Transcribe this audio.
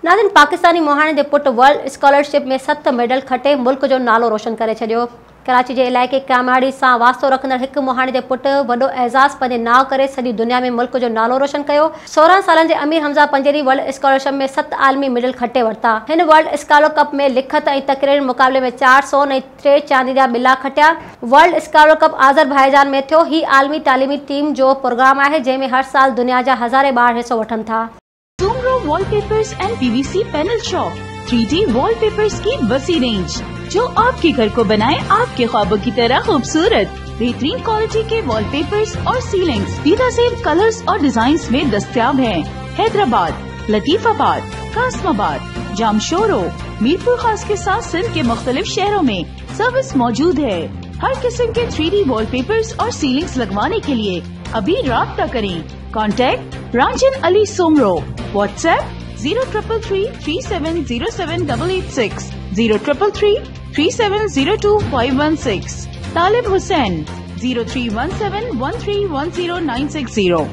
नाज़रीन, पाकिस्तानी मोहाणे जे put world scholarship में 7 medal खटे मुल्क जो नालो रोशन करे छॾियो। कराची जे इलाइक़े कामाड़ी सां वास्तो रखंदड़ हिकु मोहाणे जे पुट वॾो एज़ाज़ पंहिंजे नाव करे सॼी दुनिया में मुल्क जो नालो रोशन कयो। 16 सालनि जे अमीर हमज़ा पंजेरी वर्ल्ड स्कॉलरशिप में 7 आलमी मेडल खटे वरिता। हिन वर्ल्ड स्कॉलर कप में लिखत ऐं तकरीर मुक़ाबले में 4 सोन ऐं 3 चांदी जा ॿिला खटिया। वर्ल्ड स्कॉलर कप आज़रबाईजान में थियो। ही आलमी तालीमी टीम जो प्रोग्राम आहे जंहिंमें हर साल दुनिया जा हज़ारे ॿार हिस्सो वठनि था। Soomro wallpapers and PVC panel shop 3D wallpapers की वसी रेंज जो आपके घर को बनाए आपके ख्वाबों की तरह खूबसूरत। बेहतरीन क्वालिटी के वॉलपेपर्स और सीलिंग्स बेहतरीन कलर्स और डिजाइन्स में दस्तयाब हैं। हैदराबाद, लतीफाबाद, कासमाबाद, जामशोरो, मीरपुर खास के साथ सिंध के मुख्तलिफ शहरों में सर्विस मौजूद है। हर किस्म के 3D वॉलपेपर्स और सीलिंग्स लगवाने के लिए अभी राब्ता करें। कॉन्टैक्ट रांजन अली सोमरो। व्हाट्सएप 0333370786 03333702 516। तालिब हुसैन 031713109660।